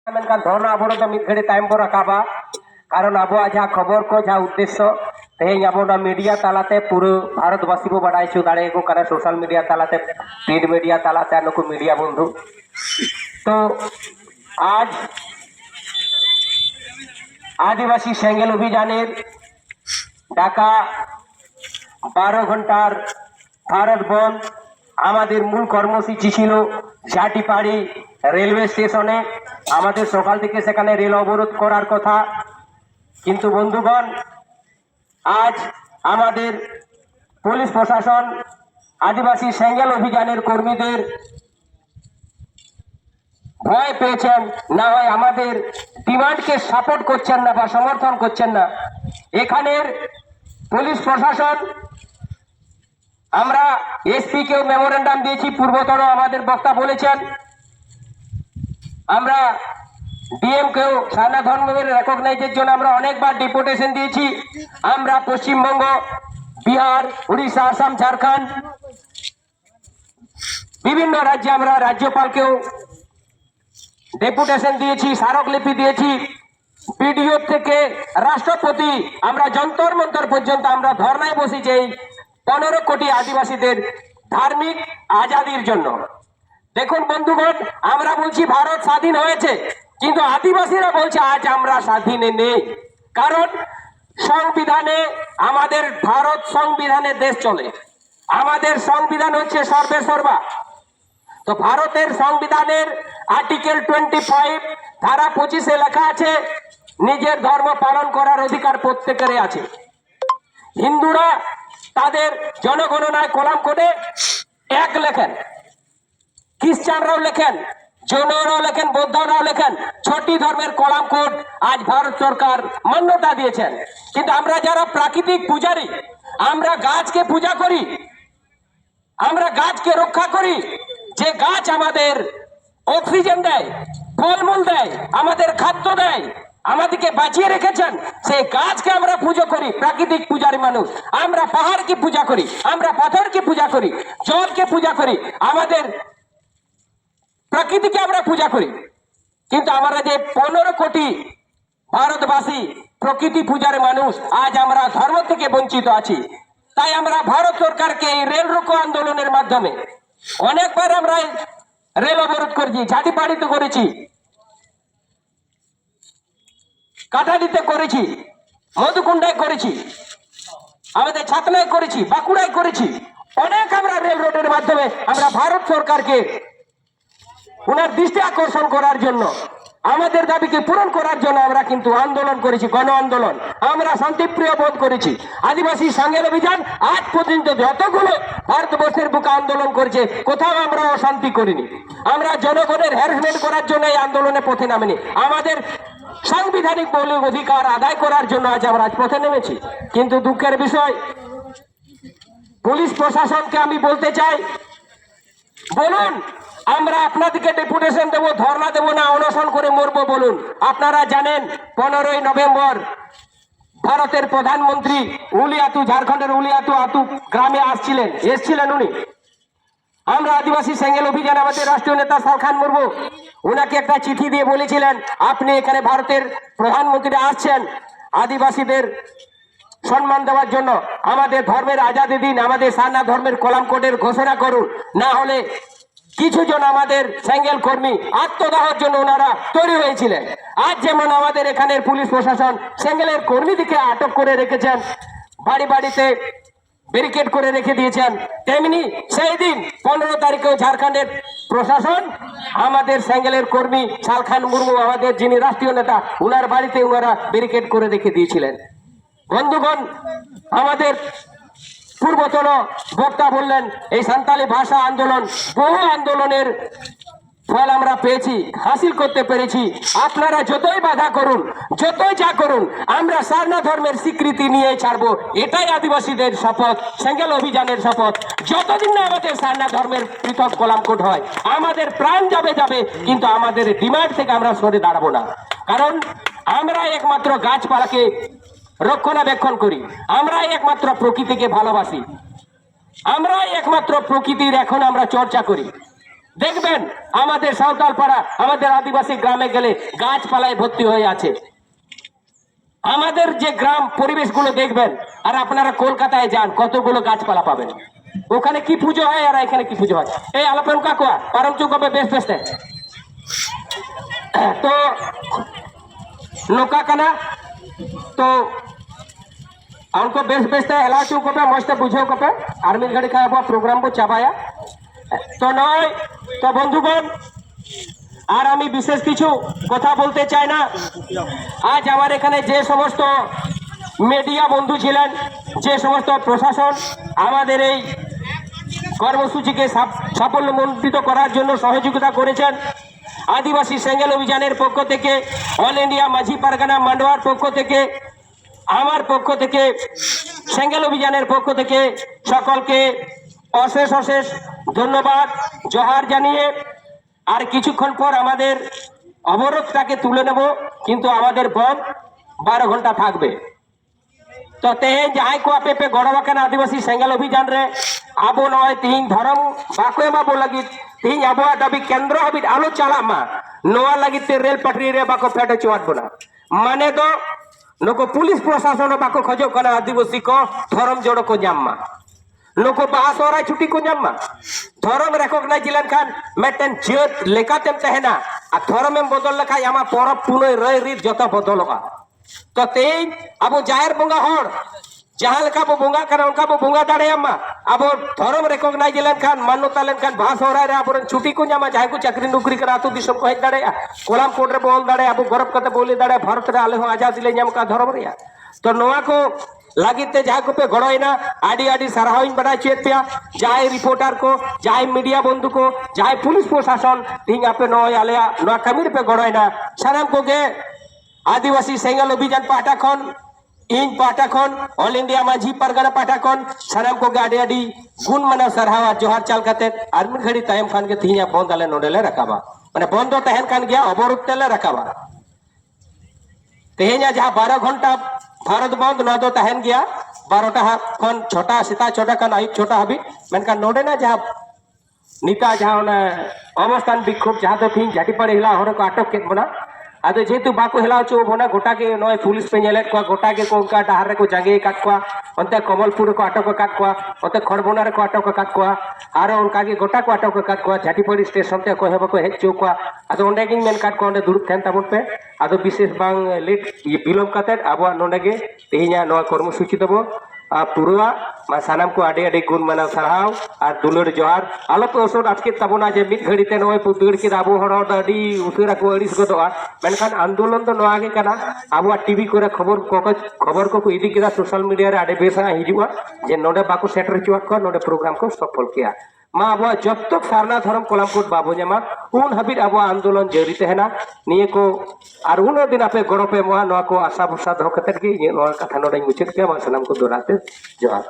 मेनखान धरना अवरोध मिद घड़ी तायम बो राकाबा कारण अब जहाँ खबर को जहाँ उद्देश्य तेज अब मीडिया तालाते पूरे भारतवासी को बाढ़ चो दाड़े को सोशल मीडिया तालाते प्रिंट मीडिया तालाते नुकु मीडिया बंधु तो आज आदिवासी सेंगेल अभियानेर ढाका 12 घंटार भारत बंद आमादेर मूल कर्मसूची छिलो झाटीपाड़ी रेलवे स्टेशने आमादेर सकाल थेके सेखाने रेल अवरोध करार कथा किन्तु बंधुगण आज आमादेर पुलिस प्रशासन आदिवासी सेंगेल अभियानेर कर्मीदेर भय पेয়েছেন ना হয় আমাদের ডিমান্ডকে সাপোর্ট করছেন না বা সমর্থন করছেন না এখানের পুলিশ প্রশাসন আমরা এসপি কেও মেমোরেন্ডাম দিয়েছি পূর্বতন আমাদের বক্তা বলেছেন আমরা ডিএম কেও সানা ধর্মের রেকগনাইজের জন্য আমরা অনেকবার ডিপুটেশন দিয়েছি আমরা পশ্চিমবঙ্গ বিহার উড়িষ্যা আসাম ঝাড়খণ্ড বিভিন্ন রাজ্যে আমরা রাজ্যপালকেও ডেপুটেশন দিয়েছি স্মারকলিপি দিয়েছি ভিডিও থেকে রাষ্ট্রপতি আমরা যন্তর মন্তর পর্যন্ত আমরা ধর্নায় বসেছি 15 কোটি আদিবাসীদের ধার্মিক আজাদির জন্য। দেখুন বন্ধুগণ আমরা বলছি ভারত স্বাধীন হয়েছে কিন্তু আদিবাসীরা বলছে আজ আমরা স্বাধীনে নেই কারণ সংবিধানে আমাদের ভারত সংবিধানে দেশ চলে আমাদের সংবিধান হচ্ছে সর্বেসর্বা তো ভারতের সংবিধানের আর্টিকেল 25 ধারা 25 এ লেখা আছে নিজের ধর্ম পালন করার অধিকার প্রত্যেকের আছে হিন্দুরা তাদের জনগণনায় কলাম কোডে এক লেখেন খ্রিস্টানরাও লেখেন জৈনরাও লেখেন বৌদ্ধরাও লেখেন 6টি ধর্মের কলাম কোড আজ ভারত সরকার মান্যতা দিয়েছেন কিন্তু আমরা যারা প্রাকৃতিক পূজারী আমরা গাছকে পূজা করি আমরা গাছকে রক্ষা করি যে গাছ আমাদের অক্সিজেন দেয় ফলমূল দেয় আমাদের খাদ্য দেয় আমাদেরকে বাঁচিয়ে রেখেছেন সেই গাছকে আমরা পূজা করি প্রাকৃতিক পূজারী মানুষ আমরা পাহাড়কে পূজা করি আমরা পাথরকে পূজা করি জলকে পূজা করি আমাদের প্রকৃতিকে আমরা পূজা করি কিন্তু আমরা যে 15 কোটি ভারতবাসী প্রকৃতি পূজার মানুষ আজ আমরা ধর্ম থেকে বঞ্চিত আছি তাই আমরা ভারত সরকারকে এই রেল রোকো আন্দোলনের মাধ্যমে অনেকবার আমরা রেল অবরোধ করেছি ঝাটিপাড়িতে করেছি কাটাডিতে করেছি মধুকুণ্ডায় করেছি আমাদের ছাতনায় করেছি বাঁকুড়ায় করেছি অনেক আমরা রেল রোডের মাধ্যমে আমরা ভারত সরকারকে ওনার দৃষ্টি আকর্ষণ করার জন্য আমাদের দাবিকে পূরণ করার জন্য আমরা কিন্তু আন্দোলন করেছি গণ আন্দোলন আমরা শান্তিপ্রিয় বোধ করেছি আদিবাসী সেঙ্গেল অভিযান আজ পর্যন্ত যতগুলো ভারতবর্ষের বুকে আন্দোলন করেছে কোথাও আমরা অশান্তি করিনি আমরা জনগণের হ্যারাসমেন্ট করার জন্য এই আন্দোলনে পথে নামিনি আমাদের সাংবিধানিক মৌলিক অধিকার আদায় করার জন্য আজ আমরা পথে নেমেছি কিন্তু দুঃখের বিষয় পুলিশ প্রশাসনকে আমি বলতে চাই বলুন আমরা আপনাদেরকে ডেপুটেশন দেব ধর্ণা দেব না অনশন করে মরবো বলুন আপনারা জানেন 15ই নভেম্বর ভারতের প্রধানমন্ত্রী উলিয়াতু ঝাড়খণ্ডের উলিয়াতু গ্রামে এসেছিলেন উনি আমরা আদিবাসী সেঙ্গেল অভিযান আমাদের রাষ্ট্রীয় নেতা সালখান মুর্মু ওনাকে একটা চিঠি দিয়ে বলেছিলেন আপনি এখানে ভারতের প্রধানমন্ত্রী আসছেন আদিবাসীদের সম্মান দেওয়ার জন্য আমাদের ধর্মের আজাদি দিন আমাদের সারনা ধর্মের কলাম কোডের ঘোষণা করুন না হলে কিছু জন আমাদের সেঙ্গেল কর্মী আত্মদাহের জন্য ওনারা তৈরি হয়েছিলেন আজ যেমন আমাদের এখানের পুলিশ প্রশাসন সেঙ্গেলের কর্মীদেরকে আটক করে রেখেছেন বাড়ি বাড়িতে ব্যারিকেড করে রেখে দিয়েছেন তেমনি সেই দিন 15 তারিখেও ঝাড়খণ্ডের প্রশাসন আমাদের সেঙ্গেলের কর্মী সালখান মুর্মু আমাদের যিনি রাষ্ট্রীয় নেতা ওনার বাড়িতে ওনারা ব্যারিকেড করে রেখে দিয়েছিলেন বন্ধুগণ আমাদের পূর্বতন বক্তা বললেন এই সান্তালি ভাষা আন্দোলন বহু আন্দোলনের ফল আমরা পেয়েছি হাসিল করতে পেরেছি আপনারা যতই বাধা করুন যতই যা করুন আমরা সারনা ধর্মের স্বীকৃতি নিয়ে ছাড়বো এটাই আদিবাসীদের শপথ সেঙ্গেল অভিযানের শপথ যতদিন না আমাদের সারনা ধর্মের পৃথক কলাম কোড হয় আমাদের প্রাণ যাবে কিন্তু আমাদের ডিমান্ড থেকে আমরা সরে দাঁড়াবো না কারণ আমরা একমাত্র গাছপালাকে রক্ষণাবেক্ষণ করি আমরাই একমাত্র প্রকৃতিকে ভালোবাসি আমরাই একমাত্র প্রকৃতির এখন আমরা চর্চা করি দেখবেন আমাদের সাঁওতাল পাড়া, আমাদের আদিবাসী গ্রামে গেলে গাছপালায় ভর্তি হয়ে আছে। আমাদের যে গ্রাম পরিবেশগুলো দেখবেন, আর আপনারা কলকাতায় যান কতগুলো গাছপালা পাবেন। ওখানে কি পুজো হয় আর এখানে কি পুজো হয়। এই আলাপন কাকুয়া পারম চুকবে বেশ বেশ তো नौका कना तो उनको बेस बेचते हेला चुके मजते बुझे कपे और मिल घड़ी खा प्रोग्राम को चाबाया तो नय तो बंधुगण আর আমি বিশেষ কিছু কথা বলতে চাই না। আজ আমার এখানে যে সমস্ত মিডিয়া বন্ধু ছিলেন, যে সমস্ত প্রশাসন আমাদের এই কর্মসূচিকে সাফল্যমণ্ডিত করার জন্য সহযোগিতা করেছেন, আদিবাসী সেঙ্গেল অভিযানের পক্ষ থেকে, অল ইন্ডিয়া মাঝি পারগানা মান্ডওয়ার পক্ষ থেকে, আমার পক্ষ থেকে, সেঙ্গেল অভিযানের পক্ষ থেকে সকলকে অশেষ অশেষ ধন্যবাদ জোহার জানিয়ে আর কিছুক্ষণ পর আমাদের অবরোধটাকে তুলে নেব, কিন্তু আমাদের বন্ধ 12 ঘন্টা থাকবে। तो तेज जहां को आपे पे गौरवान आदिवासी सेंगल अभियान रे आबो नय तीन धर्म बाको एमाबो लगी तीन आबो दाबी केंद्र हाबि आलो चला मा नोआ लगी ते रेल पटरी रे बाको फेटे चुआत बना माने दो नको पुलिस प्रशासन बाको खजो कना आदिवासी को धर्म जोड़ो को जाम्मा नको बास और छुट्टी को जाम्मा धर्म रेकॉग्नाइज जिलन खान मेटन जेत लेकातेम तहना आ धर्म में बदल लखा यामा परब पुनय रय रीत जता बदलगा तो तेज अब जाहिर बंगा हर जहां लेका बो बंगा कर उनका बो बंगा दाड़े अम्मा अब धर्म रेकॉग्नाइज लेन खान मान्यता लेन खान भास हो रे अब छुट्टी को जामा जाय को चाकरी नौकरी करा तो दिसम को हेज दाड़े कोलाम कोड रे बोल दाड़े अब गरब कते बोली दाड़े भारत रे आले हो आजादी ले जाम का धर्म रे तो नोआ को लागिते जहां को पे गड़ोइना आडी आडी सराहइन बड़ा चेत पे जाय रिपोर्टर को जाय मीडिया बंधु को जाय पुलिस प्रशासन तीन आपे नोय आले नोआ कमीर पे गड़ोइना साराम को के आदिवासी सेंगल अभियान पाटा खन इन पाटा खन ऑल इंडिया माझी परगना पाटा खन साराम को गाड़ी आडी गुण मना सरहावा जोहार चाल करते आर्मी घड़ी टाइम खान के तीन बंद आले नोडेले रखाबा माने बंद तो तहन खान गया अवरोध तेले रखाबा तेहना जहां 12 घंटा भारत बंद न दो तहन गया 12टा खन छोटा सीता छोटा खान आई छोटा हबी मेनका नोडे ना जहां नीता जहां अवस्थान विक्षोभ जहां तो तीन झाटी पर हिला हर को अटक के बना आदो जेतु बाको हेला चो बोना गोटा के नय पुलिस पे नेलेट को गोटा के को उनका डहार रे को जागे काट को अंते कमलपुर को अटक काट को अंते खड़बोना रे को अटक काट को आरो उनका के गोटा को अटक काट को झाटीपड़ी स्टेशन ते को हेबो को हेच चो को आदो ओंडे गिन मेन काट को ओंडे दुरुप थेन ताबन पे आदो विशेष बांग लेट ये बिलोम काते आबो नोंडे गे तेहिया नय कर्मसूची दबो पुरुआ मा सानाम को आडे आडे गुण माना सराहाव और दुलर जोहार आलो पे ओसोड आजके तबना जे मिद घड़ी ते नय पुदड़ के आबो हर आडी उसेरा को अड़िस गदोआ मेनखान आंदोलन तो नोआ गे कना आबो टीवी करे खबर को इदी केदा सोशल मीडिया रे आडे बेसा हिजुआ जे नोडे बाको सेटर चुआ को नोडे प्रोग्राम को सफल किया मा अब जब तक सारना धर्म कोलामकोट बाबू जमा उन हबिर अब आंदोलन जारी तहना निये को और उन दिन आपे गड़ो पे मोहा नोआ को आशा भरसा दो कतर की ये नोआ कथा नोडे मुचत के मा सलाम को दोराते जोहार